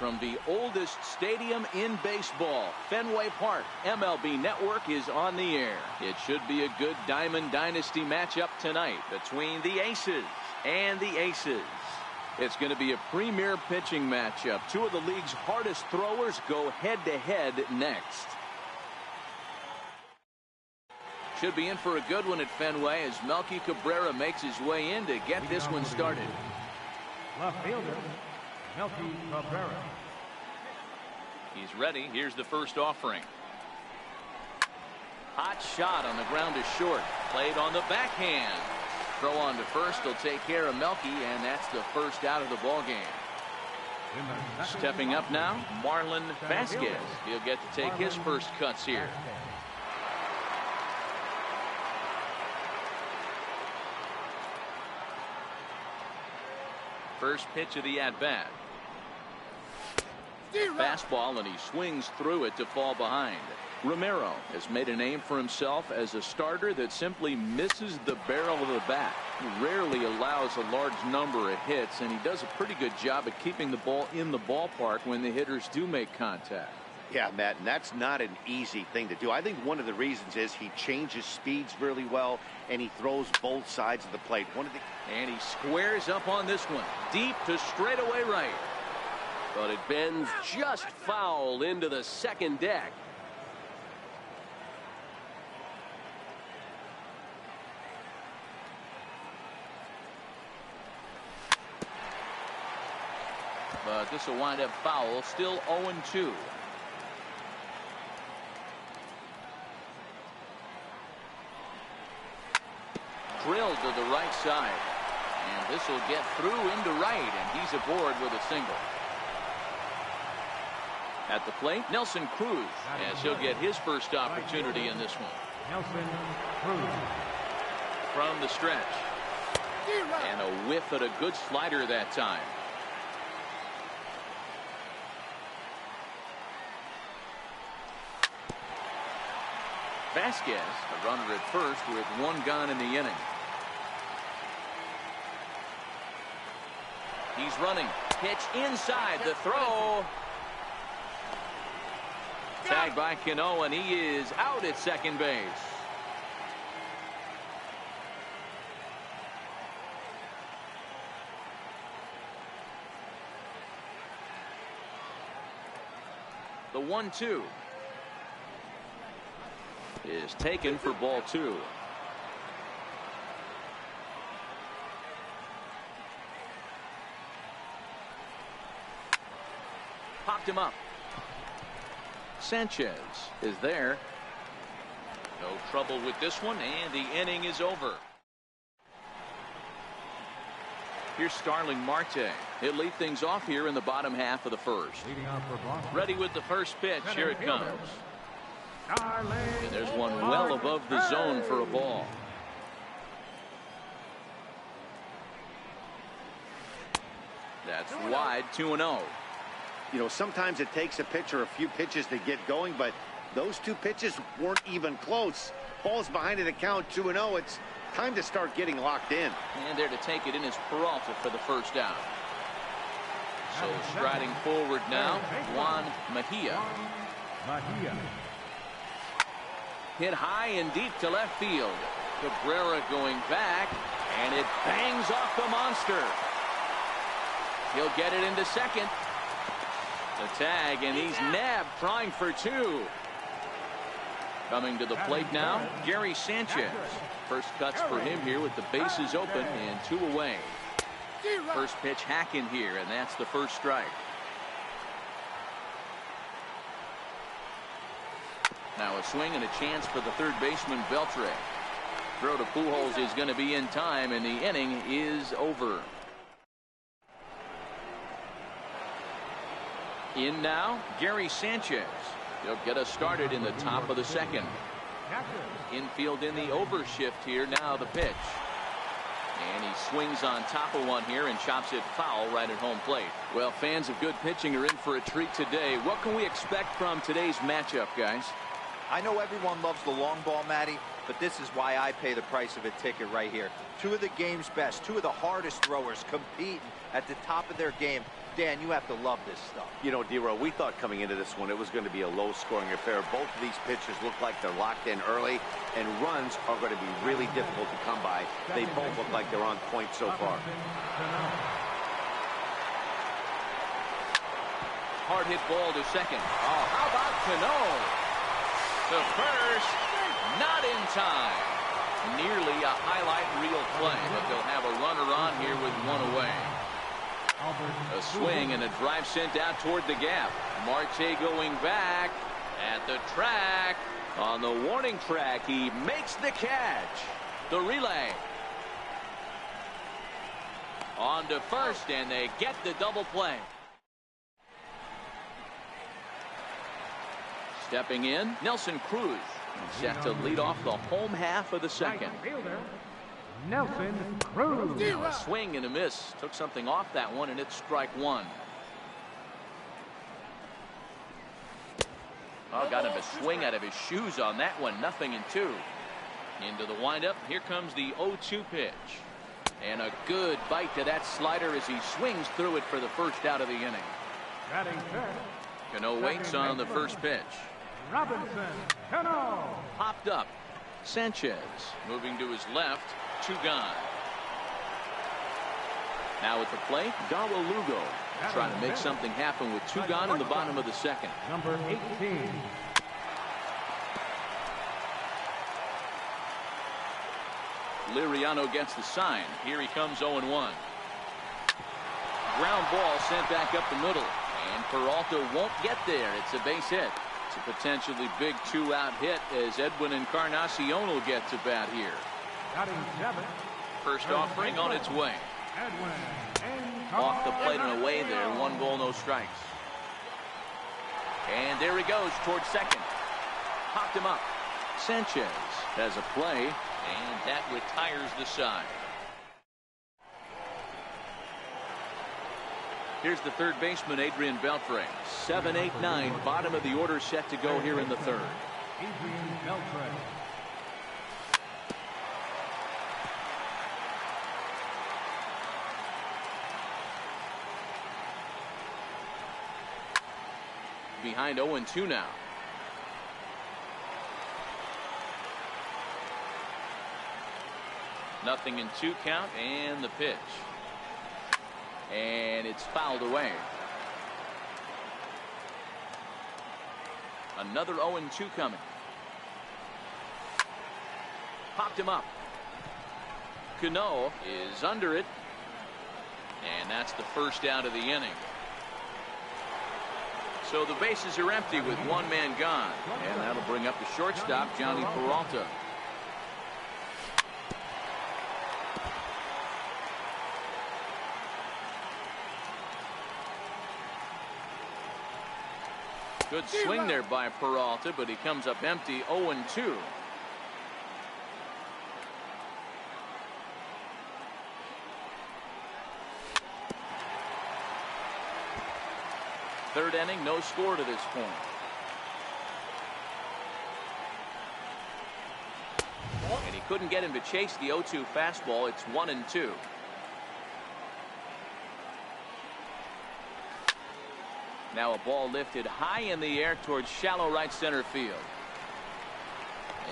from the oldest stadium in baseball, Fenway Park. MLB Network is on the air. It should be a good Diamond Dynasty matchup tonight between the Aces and the Aces. It's going to be a premier pitching matchup. Two of the league's hardest throwers go head-to-head next. Should be in for a good one at Fenway as Melky Cabrera makes his way in to get this one started. Left fielder, Melky Cabrera. He's ready. Here's the first offering. Hot shot on the ground is short. Played on the backhand. Throw on to first will take care of Melky, and that's the first out of the ball game. Stepping up now, Marlon Vasquez. He'll get to take his first cuts here. First pitch of the at-bat. Fastball, and he swings through it to fall behind. Romero has made a name for himself as a starter that simply misses the barrel of the bat. He rarely allows a large number of hits, and he does a pretty good job at keeping the ball in the ballpark when the hitters do make contact. Yeah, Matt, and that's not an easy thing to do. I think one of the reasons is he changes speeds really well, and he throws both sides of the plate. And he squares up on this one, deep to straightaway right. But it bends just foul into the second deck. But this will wind up foul, still 0-2. Drilled to the right side. And this will get through into right, and he's aboard with a single. At the plate, Nelson Cruz, as he'll get his first opportunity in this one. Nelson Cruz. From the stretch. And a whiff at a good slider that time. Vasquez, a runner at first with one gone in the inning. He's running. Pitch inside. The throw. Tagged by Cano, and he is out at second base. The 1-2 is taken for ball 2. Popped him up. Sanchez is there. No trouble with this one, and the inning is over. Here's Starling Marte. He'll lead things off here in the bottom half of the first. Ready with the first pitch. Here it comes. And there's one well above the zone for a ball. That's wide, 2-0. You know, sometimes it takes a pitcher a few pitches to get going, but those two pitches weren't even close. Ball's behind at the count, 2-0. It's time to start getting locked in. And there to take it in is Peralta for the first out. So striding forward now, Juan Mejia. Hit high and deep to left field. Cabrera going back, and it bangs off the monster. He'll get it into second. The tag, and he's nabbed, trying for two. Coming to the plate now, Gary Sanchez. First cuts for him here with the bases open and 2 away. First pitch hack in here, and that's the first strike. Now a swing and a chance for the third baseman, Beltre. Throw to Pujols is going to be in time, and the inning is over. In now, Gary Sanchez. He'll get us started in the top of the second. Infield in the overshift here. Now the pitch. And he swings on top of one here and chops it foul right at home plate. Well, fans of good pitching are in for a treat today. What can we expect from today's matchup, guys? I know everyone loves the long ball, Matty, but this is why I pay the price of a ticket right here. Two of the game's best, two of the hardest throwers competing at the top of their game. Dan, you have to love this stuff. You know, D-Row, we thought coming into this one it was going to be a low-scoring affair. Both of these pitchers look like they're locked in early, and runs are going to be really difficult to come by. They both look like they're on point so far. Hard hit ball to second. Oh, how about Cano? To first, not in time. Nearly a highlight reel play, but they'll have a runner on here with one away. A swing and a drive sent out toward the gap. Marte going back at the track. On the warning track, he makes the catch. The relay. On to first, and they get the double play. Stepping in, Nelson Cruz. Set to lead off the home half of the second. Nelson Cruz. A swing and a miss. Took something off that one, and it's strike one. Oh, got him a swing out of his shoes on that one. 0-2. Into the windup. Here comes the 0-2 pitch. And a good bite to that slider as he swings through it for the first out of the inning. Batting third. Cano waits on the first pitch. Robinson Cano. Popped up. Sanchez moving to his left. 2 gone. Now at the plate, Darwin Lugo trying to make something happen with 2 gone in the bottom of the second. Number 18. Liriano gets the sign. Here he comes 0-1. Ground ball sent back up the middle. And Peralta won't get there. It's a base hit. It's a potentially big 2-out hit as Edwin Encarnacion will get to bat here. Batting 7. First offering on its way. Off the plate and away there. 1 ball, no strikes. And there he goes towards second. Popped him up. Sanchez has a play, and that retires the side. Here's the third baseman, Adrian Beltre. 7, 8, 9. Bottom of the order set to go here in the third. Adrian Beltre. Behind 0-2 now. Nothing in 2 count, and the pitch. And it's fouled away. Another 0-2 coming. Popped him up. Cano is under it. And that's the first out of the inning. So the bases are empty with 1 man gone. And that'll bring up the shortstop, Johnny Peralta. Good swing there by Peralta, but he comes up empty. 0-2. Third inning, no score to this point. And he couldn't get him to chase the 0-2 fastball. It's 1-2. Now a ball lifted high in the air towards shallow right center field.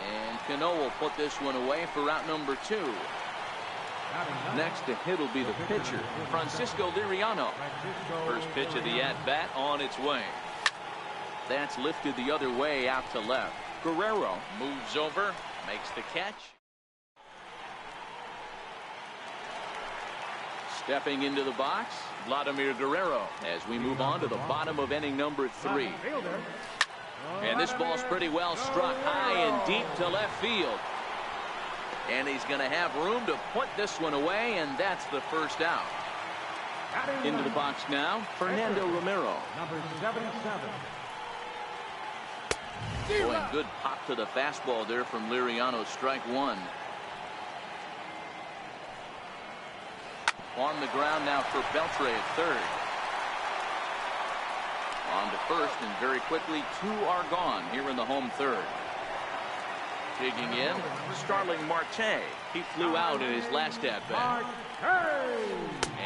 And Cano will put this one away for route number 2. Next to hit will be the pitcher, Francisco Liriano. First pitch of the at-bat on its way. That's lifted the other way out to left. Guerrero moves over, makes the catch. Stepping into the box, Vladimir Guerrero, as we move on to the bottom of inning number 3. And this ball's pretty well struck high and deep to left field. And he's going to have room to put this one away, and that's the first out. Into the box now, Fernando Romero. Number 77. Oh, and good pop to the fastball there from Liriano, strike 1. On the ground now for Beltre at third. On to first, and very quickly 2 are gone here in the home third. Digging in, Starling Marte. He flew out in his last at bat.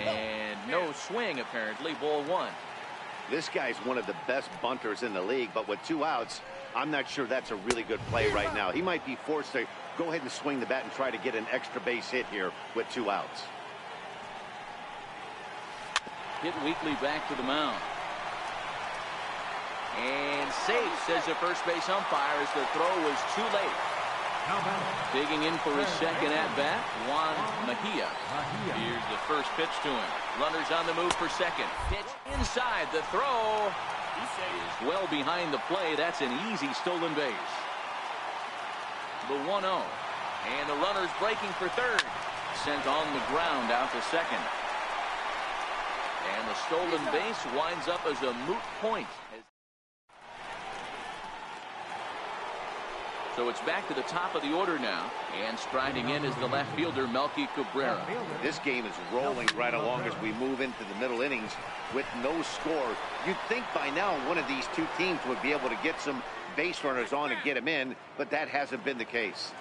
And No swing, apparently. Ball one. This guy's one of the best bunters in the league, but with 2 outs, I'm not sure that's a really good play right now. He might be forced to go ahead and swing the bat and try to get an extra base hit here with 2 outs. Hit weakly back to the mound. And safe, says the first base umpire, as the throw was too late. Digging in for his second at-bat, Juan Mejia. Here's the first pitch to him. Runners on the move for second. Pitch inside. The throw is well behind the play. That's an easy stolen base. The 1-0. And the runner's breaking for third. Sent on the ground out to second. And the stolen base winds up as a moot point. So it's back to the top of the order now. And striding in is the left fielder, Melky Cabrera. This game is rolling right along as we move into the middle innings with no score. You'd think by now one of these two teams would be able to get some base runners on and get them in, but that hasn't been the case.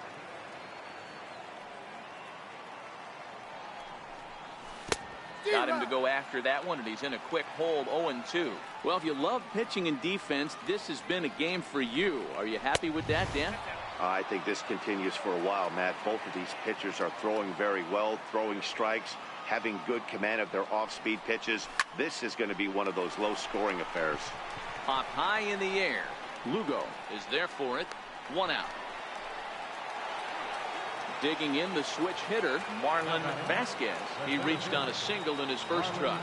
Got him to go after that one, and he's in a quick hold, 0-2. Well, if you love pitching and defense, this has been a game for you. Are you happy with that, Dan? I think this continues for a while, Matt. Both of these pitchers are throwing very well, throwing strikes, having good command of their off-speed pitches. This is going to be one of those low-scoring affairs. Pop high in the air. Lugo is there for it. 1 out. Digging in, the switch hitter, Marlon Vasquez. He reached on a single in his first try.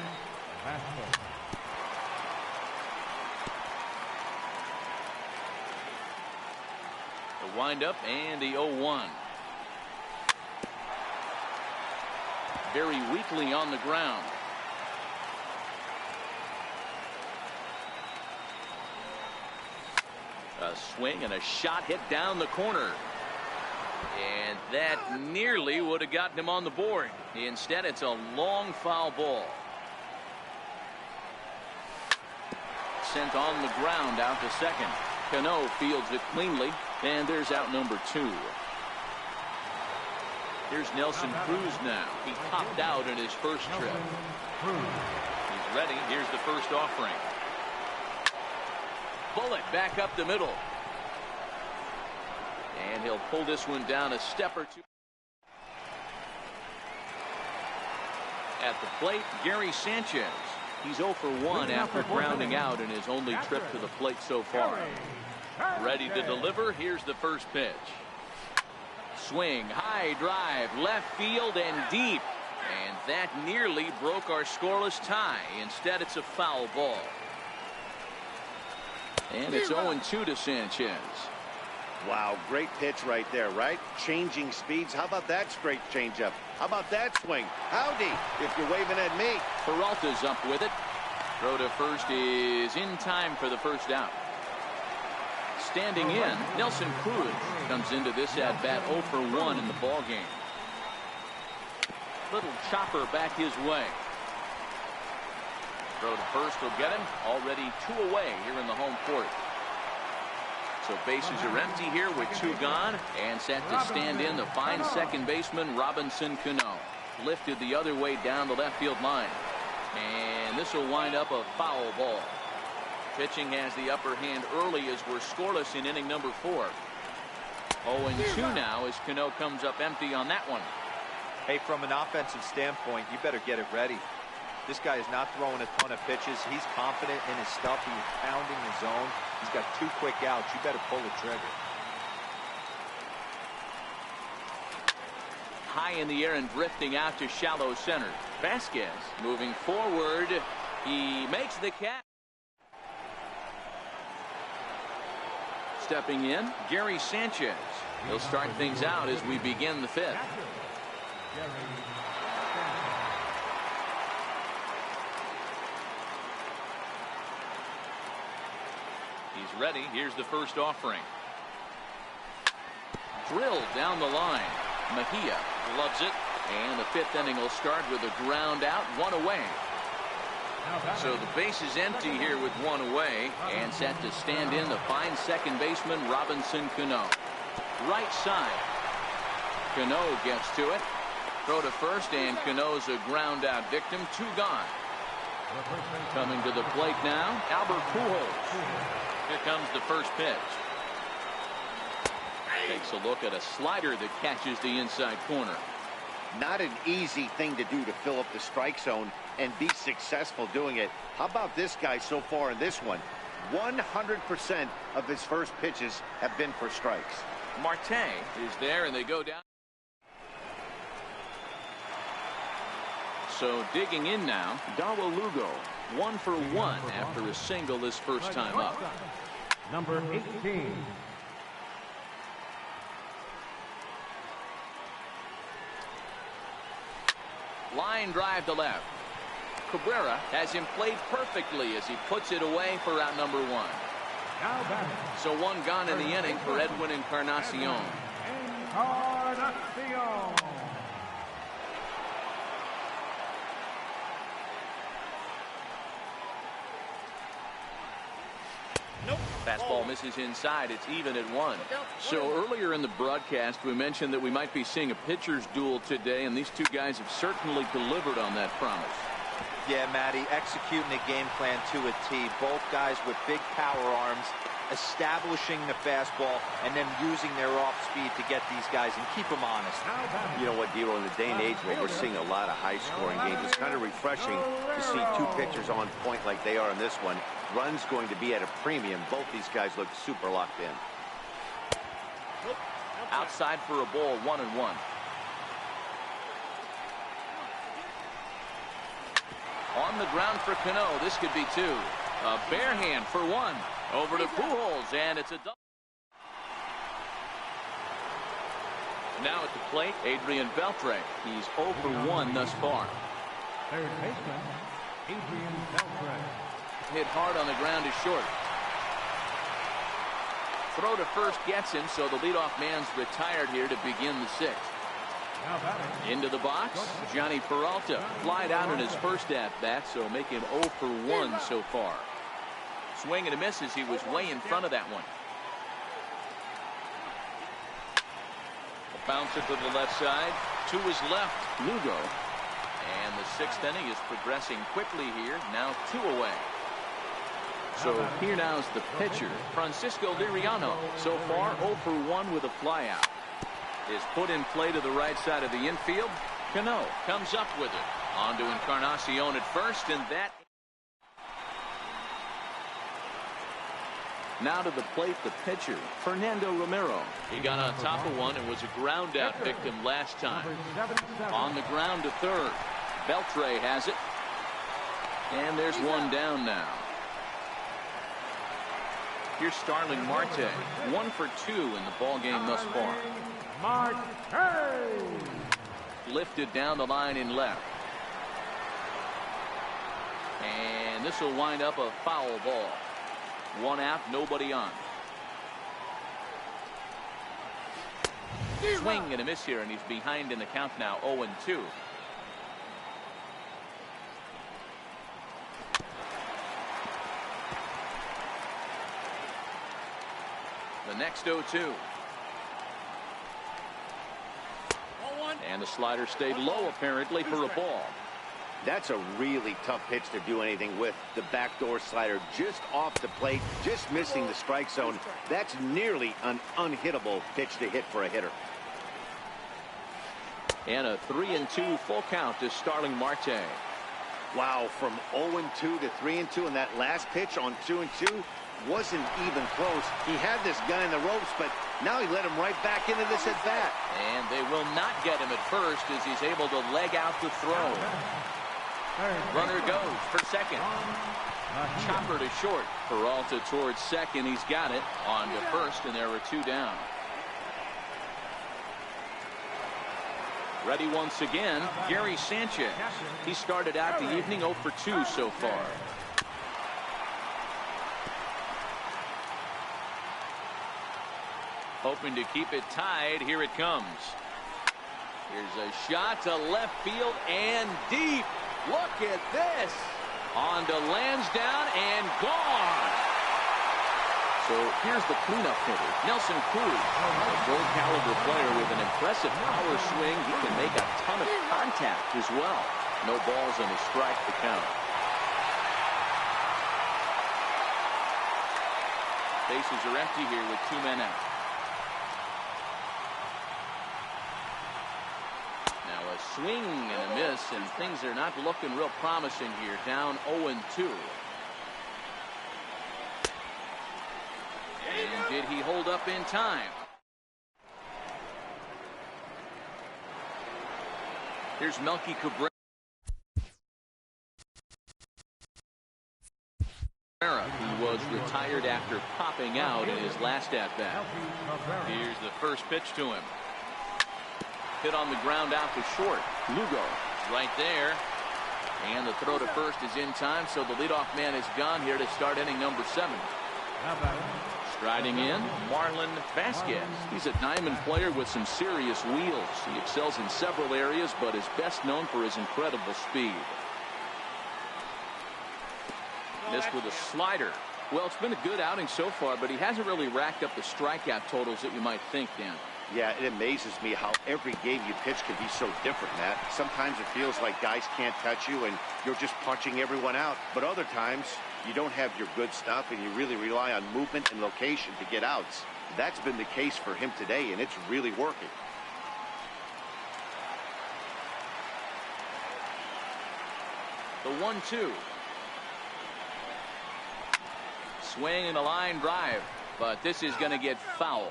The windup and the 0-1. Very weakly on the ground. A swing and a shot hit down the corner. And that nearly would have gotten him on the board. Instead, it's a long foul ball. Sent on the ground out to second. Cano fields it cleanly, and there's out number 2. Here's Nelson Cruz now. He popped out in his first trip. He's ready. Here's the first offering. Bullet back up the middle. And he'll pull this one down a step or two. At the plate, Gary Sanchez. He's 0 for 1 after grounding out in his only trip to the plate so far. Ready to deliver. Here's the first pitch. Swing, high drive, left field and deep. And that nearly broke our scoreless tie. Instead, it's a foul ball. And it's 0-2 to Sanchez. Wow, great pitch right there, right? Changing speeds. How about that straight changeup? How about that swing? Howdy, if you're waving at me. Peralta's up with it. Throw to first is in time for the first out. Standing in, Nelson Cruz comes into this at-bat 0 for 1 in the ballgame. Little chopper back his way. Throw to first will get him. Already 2 away here in the home court. So bases are empty here with 2 gone, and set to stand in the fine second baseman Robinson Cano. Lifted the other way down the left field line. And this will wind up a foul ball. Pitching has the upper hand early as we're scoreless in inning number 4. 0-2 now as Cano comes up empty on that one. Hey, from an offensive standpoint, you better get it ready. This guy is not throwing a ton of pitches. He's confident in his stuff. He's pounding the zone. He's got 2 quick outs. You better pull the trigger. High in the air and drifting out to shallow center. Vasquez moving forward. He makes the catch. Stepping in, Gary Sanchez. He'll start things out as we begin the 5th. He's ready. Here's the first offering. Drilled down the line. Mejia loves it. And the 5th inning will start with a ground out, 1 away. So the base is empty here with 1 away. And set to stand in the fine second baseman Robinson Cano. Right side. Cano gets to it. Throw to first, and Cano's a ground out victim. 2 gone. Coming to the plate now, Albert Pujols. Here comes the first pitch. Takes a look at a slider that catches the inside corner. Not an easy thing to do to fill up the strike zone and be successful doing it. How about this guy so far in this one? 100% of his first pitches have been for strikes. Marte is there, and they go down. So digging in now, Darwin Lugo, 1 for 1 after a single his first time up. Number 18. Line drive to left. Cabrera has him played perfectly as he puts it away for out number 1. Now batting. So 1 gone in the inning for Edwin Encarnacion. Encarnacion. Fastball misses inside. It's even at 1. So earlier in the broadcast, we mentioned that we might be seeing a pitcher's duel today, and these 2 guys have certainly delivered on that promise. Yeah, Matty, executing the game plan to a T. Both guys with big power arms, establishing the fastball, and then using their off speed to get these guys and keep them honest. You know what, Dero, in the day and age where we're seeing a lot of high-scoring games, it's kind of refreshing to see 2 pitchers on point like they are in this one. Run's going to be at a premium. Both these guys look super locked in. Outside for a ball, 1-1. On the ground for Cano. This could be 2. A bare hand for 1. Over to Pujols, and it's a double. Now at the plate, Adrian Beltre. He's 0 for 1 thus far. Third baseman, Adrian Beltre. Hit hard on the ground is short. Throw to first gets him, so the leadoff man's retired here to begin the 6th. Now batting. Into the box, Johnny Peralta. Flied out in his first at-bat, so make him 0 for 1 so far. Swing and a miss as he was way in front of that one. A bouncer to the left side. 2 is left. Lugo. And the 6th inning is progressing quickly here. Now 2 away. So here now is the pitcher, Francisco Liriano. So far 0 for 1 with a flyout. Is put in play to the right side of the infield. Cano comes up with it. On to Encarnacion at first, and that. Now to the plate, the pitcher, Fernando Romero. He got on top of one and was a ground out victim last time. On the ground to third. Beltre has it. And there's 1 down now. Here's Starling Marte. 1 for 2 in the ball game thus far. Marte. Lifted down the line in left. And this will wind up a foul ball. 1 out, nobody on. Swing and a miss here, and he's behind in the count now, 0-2. The next 0-2. And the slider stayed low apparently for a ball. That's a really tough pitch to do anything with. The backdoor slider just off the plate, just missing the strike zone. That's nearly an unhittable pitch to hit for a hitter. And a 3-2 full count to Starling Marte. Wow, from 0-2 to 3-2, and that last pitch on 2-2 wasn't even close. He had this guy in the ropes, but now he let him right back into this at bat. And they will not get him at first as he's able to leg out the throw. Runner goes for second. Chopper to short. Peralta towards second. He's got it. On to first, and there are 2 down. Ready once again, Gary Sanchez. He started out the evening 0 for 2 so far. Hoping to keep it tied. Here it comes. Here's a shot to left field and deep. Look at this. On to Lansdowne and gone. So here's the cleanup hitter, Nelson Cruz. A gold caliber player with an impressive power swing. He can make a ton of contact as well. No balls and a strike to count. Bases are empty here with 2 men out. Now a swing and a miss, and things are not looking real promising here. Down 0-2. And did he hold up in time? Here's Melky Cabrera. Who was retired after popping out in his last at-bat. Here's the first pitch to him. Hit on the ground out to short. Lugo right there. And the throw to first is in time, so the leadoff man is gone here to start inning number 7. Striding in, Marlon Vasquez. He's a diamond player with some serious wheels. He excels in several areas, but is best known for his incredible speed. Missed with a slider. Well, it's been a good outing so far, but he hasn't really racked up the strikeout totals that you might think, Dan. Yeah, it amazes me how every game you pitch can be so different, Matt. Sometimes it feels like guys can't touch you and you're just punching everyone out. But other times, you don't have your good stuff and you really rely on movement and location to get outs. That's been the case for him today, and it's really working. The 1-2. Swing and a line drive, but this is going to get foul.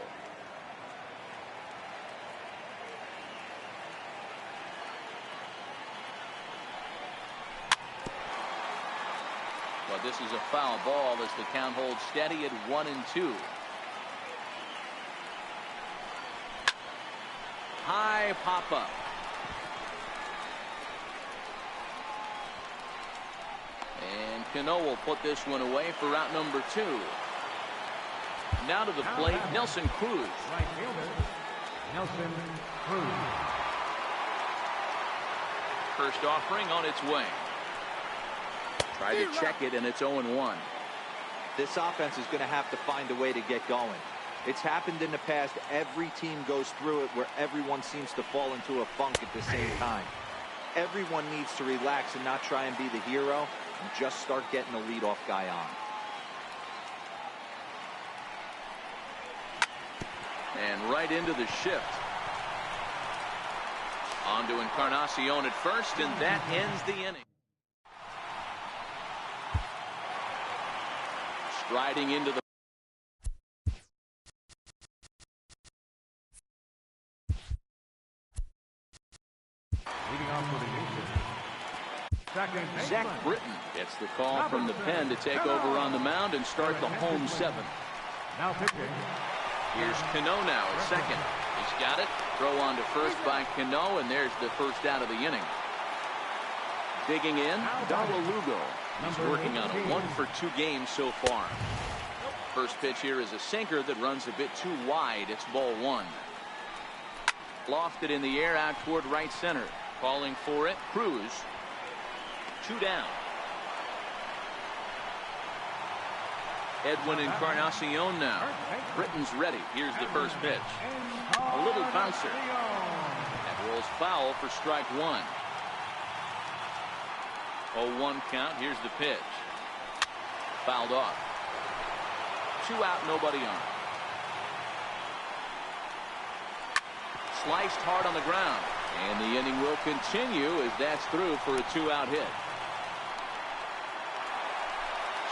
But this is a foul ball as the count holds steady at 1-2. High pop up. And Cano will put this one away for out number 2. Now to the plate, Nelson Cruz. Right fielder, Nelson Cruz. First offering on its way. Try to check it, and it's 0-1. This offense is going to have to find a way to get going. It's happened in the past. Every team goes through it where everyone seems to fall into a funk at the same time. Everyone needs to relax and not try and be the hero and just start getting the leadoff guy on. And right into the shift. On to Encarnacion at first, and that ends the inning. Striding into the Leading off with the second baseman. Zach Britton gets the call from the pen to take over on the mound and start the home 7. Now pitching. Here's Cano now at second. He's got it. Throw on to first by Cano, and there's the first out of the inning. Digging in, Darla Lugo. He's working on a 1-for-2 game so far. First pitch here is a sinker that runs a bit too wide. It's ball 1. Lofted in the air out toward right center. Calling for it, Cruz. 2 down. Edwin Encarnacion now. Britton's ready. Here's the first pitch. A little bouncer. That rolls foul for strike 1. 0-1 count. Here's the pitch. Fouled off. 2 out, nobody on. Sliced hard on the ground. And the inning will continue as that's through for a 2-out hit.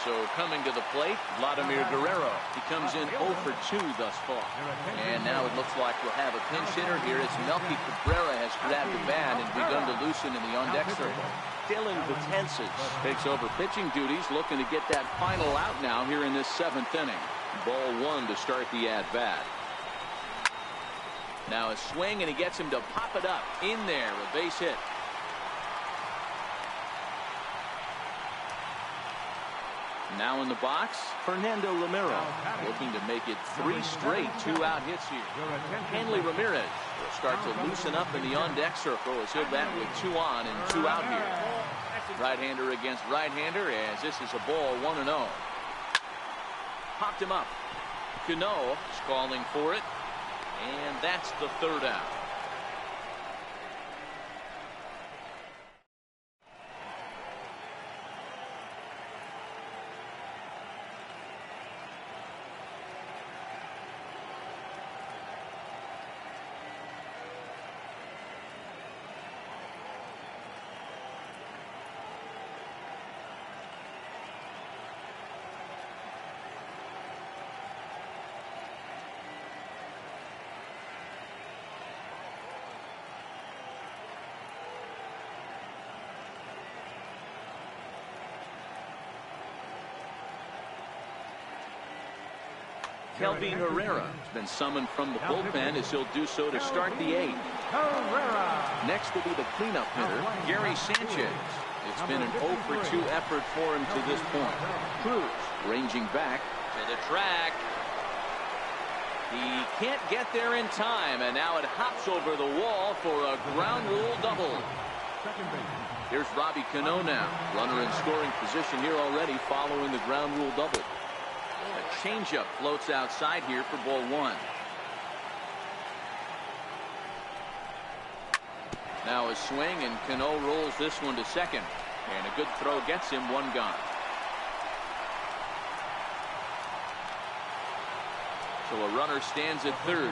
So coming to the plate, Vladimir Guerrero. He comes in 0 for 2 thus far. And now it looks like we'll have a pinch hitter here. It's Melky Cabrera has grabbed the bat and begun to loosen in the on-deck circle. Dylan Betances takes over pitching duties, looking to get that final out now here in this 7th inning. Ball 1 to start the at-bat. Now a swing, and he gets him to pop it up. In there, a base hit. Now in the box, Fernando Romero, looking to make it 3 straight 2-out hits here. Hanley Ramirez will start to loosen up in the on-deck circle as he'll bat with 2 on and 2 out here. Right-hander against right-hander as this is a ball 1-0. Popped him up. Cano is calling for it, and that's the third out. Kelvin Herrera has been summoned from the bullpen as he'll do so to start the eighth. Next will be the cleanup hitter, Gary Sanchez. It's been an 0 for 2 effort for him to this point. Cruz ranging back to the track. He can't get there in time, and now it hops over the wall for a ground rule double. Here's Robbie Cano now. Runner in scoring position here already following the ground rule double. A changeup floats outside here for ball one. Now a swing, and Cano rolls this one to second. And a good throw gets him one gone. So a runner stands at third.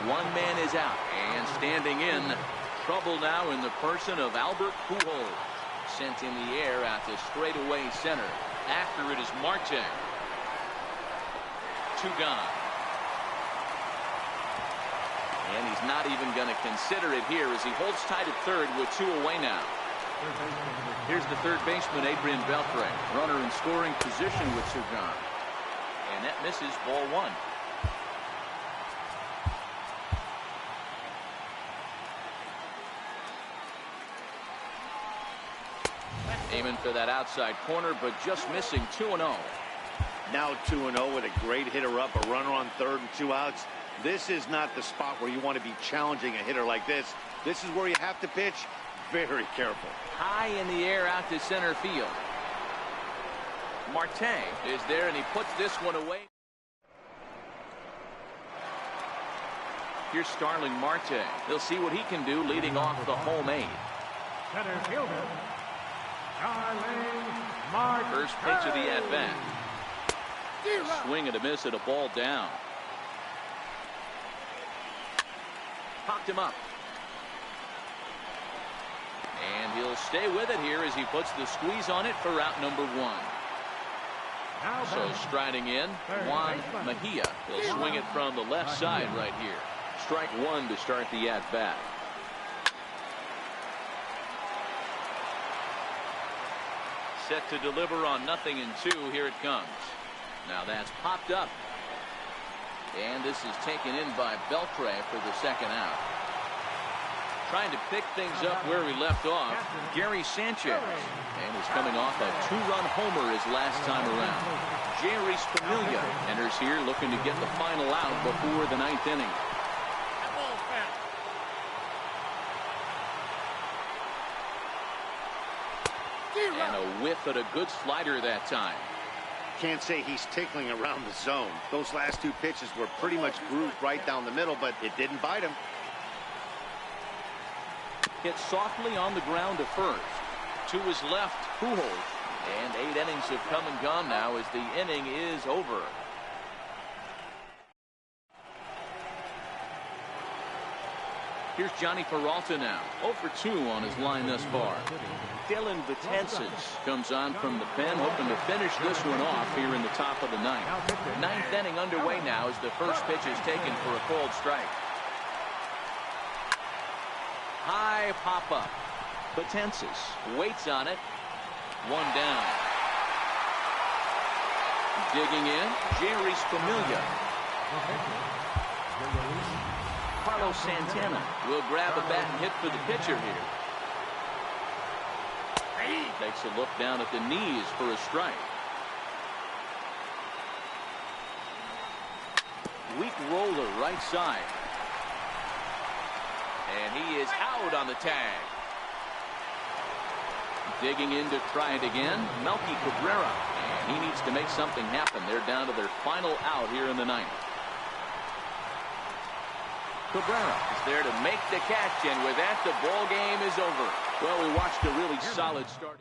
One man is out. And standing in, trouble now in the person of Albert Pujols. Sent in the air out to straightaway center. After it is Marte. 2 gone. And he's not even going to consider it here as he holds tight at third with 2 away now. Here's the third baseman, Adrian Beltre. Runner in scoring position with 2 gone. And that misses ball one. Aiming for that outside corner, but just missing 2-0. Now 2-0 with a great hitter up, a runner on third and 2 outs. This is not the spot where you want to be challenging a hitter like this. This is where you have to pitch very careful. High in the air out to center field. Marte is there, and he puts this one away. Here's Starling Marte. He'll see what he can do leading off the home 8. Center fielder, Starling Marte. First pitch of the at-bat. Swing and a miss at a ball down. Popped him up. And he'll stay with it here as he puts the squeeze on it for route number 1. So striding in, Juan Mejia. He'll swing it from the left side right here. Strike 1 to start the at-bat. Set to deliver on 0-2. Here it comes. Now that's popped up. And this is taken in by Beltre for the second out. Trying to pick things up where we left off, Gary Sanchez. And he's coming off a 2-run homer his last time around. Jerry Familia enters here looking to get the final out before the 9th inning. And a whiff at a good slider that time. Can't say he's tickling around the zone. Those last 2 pitches were pretty much grooved right down the middle, but it didn't bite him. Hit softly on the ground to first. To his left, Pujols. And 8 innings have come and gone now as the inning is over. Here's Johnny Peralta now. 0 for 2 on his line thus far. Dylan Betances comes on from the pen, hoping to finish this one off here in the top of the 9th. 9th inning underway now as the first pitch is taken for a called strike. High pop-up. Betances waits on it. 1 down. Digging in, Jerry Familia. Carlos Santana will grab a bat and hit for the pitcher here. Takes a look down at the knees for a strike. Weak roller right side. And he is out on the tag. Digging in to try it again, Melky Cabrera. And he needs to make something happen. They're down to their final out here in the 9th. Cabrera is there to make the catch, and with that, the ball game is over. Well, we watched a really solid start.